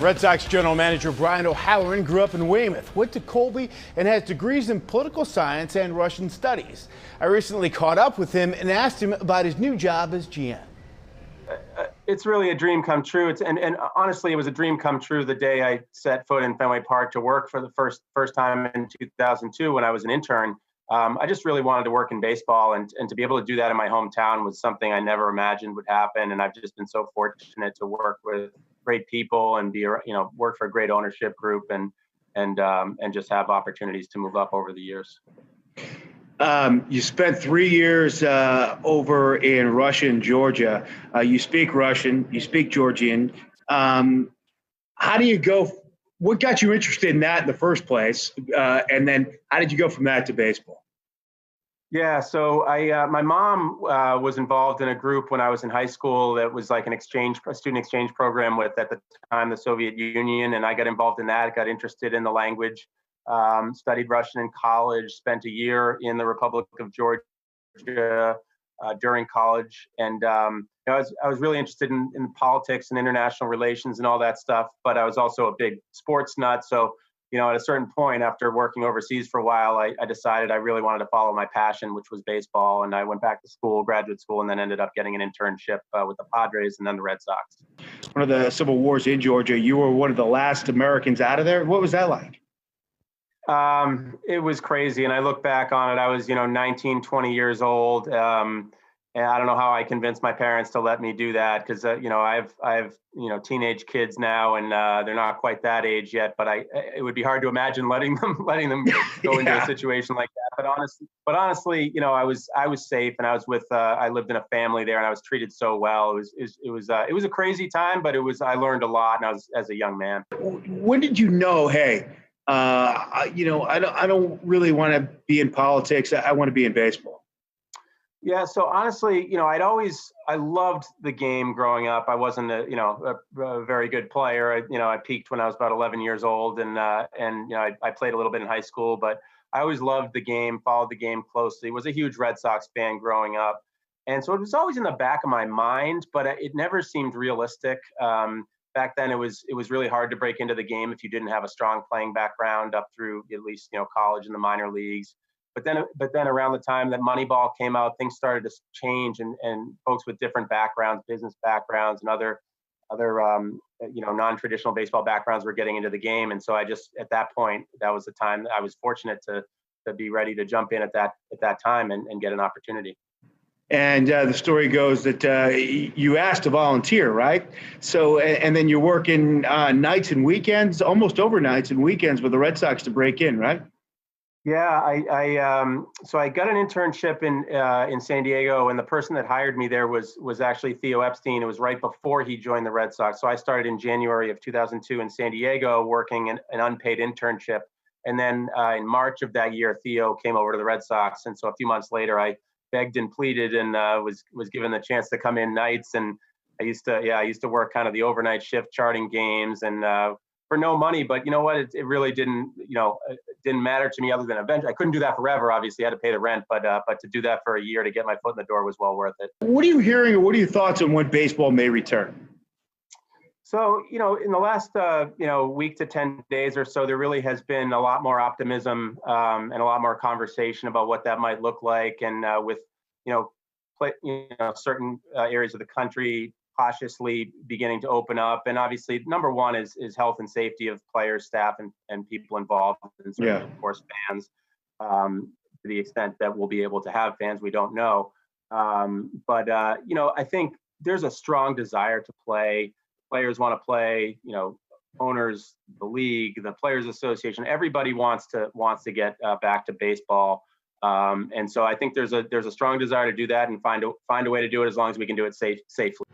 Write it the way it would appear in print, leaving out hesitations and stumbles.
Red Sox general manager Brian O'Halloran grew up in Weymouth, went to Colby, and has degrees in political science and Russian studies. I recently caught up with him and asked him about his new job as GM. It's really a dream come true. And honestly, it was a dream come true the day I set foot in Fenway Park to work for the first time in 2002 when I was an intern. I just really wanted to work in baseball, and to be able to do that in my hometown was something I never imagined would happen. And I've just been so fortunate to work with great people and work for a great ownership group and just have opportunities to move up over the years. You spent 3 years over in Russia and Georgia. You speak Russian, you speak Georgian. How do you go? What got you interested in that in the first place? And then how did you go from that to baseball? Yeah, so my mom was involved in a group when I was in high school that was like a student exchange program with, at the time, the Soviet Union, and I got involved in that. Got interested in the language, studied Russian in college, spent a year in the Republic of Georgia during college, and I was really interested in politics and international relations and all that stuff. But I was also a big sports nut, so. At a certain point, after working overseas for a while, I decided I really wanted to follow my passion, which was baseball. And I went back to school, graduate school, and then ended up getting an internship with the Padres and then the Red Sox. One of the civil wars in Georgia, you were one of the last Americans out of there. What was that like? It was crazy. And I look back on it, I was, 19, 20 years old. And I don't know how I convinced my parents to let me do that because, I have teenage kids now, and they're not quite that age yet. But it would be hard to imagine letting them go into a situation like that. But honestly, I was safe, and I was with I lived in a family there, and I was treated so well. It was a crazy time, but I learned a lot, and I was as a young man. When did you know? Hey, I don't really want to be in politics. I want to be in baseball. Yeah, so honestly, I loved the game growing up. I wasn't a very good player. I peaked when I was about 11 years old, and I played a little bit in high school, but I always loved the game, followed the game closely. Was a huge Red Sox fan growing up, and so it was always in the back of my mind, but it never seemed realistic. Back then, it was really hard to break into the game if you didn't have a strong playing background up through at least college and the minor leagues. But then around the time that Moneyball came out, things started to change, and folks with different backgrounds, business backgrounds, and other non-traditional baseball backgrounds were getting into the game. And so I just, at that point, that was the time that I was fortunate to be ready to jump in at that time and get an opportunity. And the story goes that you asked to volunteer, right? So, and then you're working nights and weekends, almost overnights and weekends with the Red Sox to break in, right? Yeah, so I got an internship in San Diego, and the person that hired me there was actually Theo Epstein. It was right before he joined the Red Sox. So I started in January of 2002 in San Diego, working an unpaid internship. And then in March of that year, Theo came over to the Red Sox. And so a few months later, I begged and pleaded and was given the chance to come in nights. And I used to work kind of the overnight shift, charting games, and for no money. But you know what? It really didn't matter to me, other than eventually I couldn't do that forever. Obviously, I had to pay the rent, but to do that for a year to get my foot in the door was well worth it. What are you hearing, or what are your thoughts on when baseball may return? So, in the last week to 10 days or so, there really has been a lot more optimism and a lot more conversation about what that might look like, and with certain areas of the country cautiously beginning to open up. And obviously, number one is health and safety of players, staff, and people involved, and certainly, of course, fans, to the extent that we'll be able to have fans, we don't know. But I think there's a strong desire to play. Players want to play, owners, the league, the Players Association, everybody wants to get back to baseball. And so I think there's a strong desire to do that and find a way to do it as long as we can do it safely.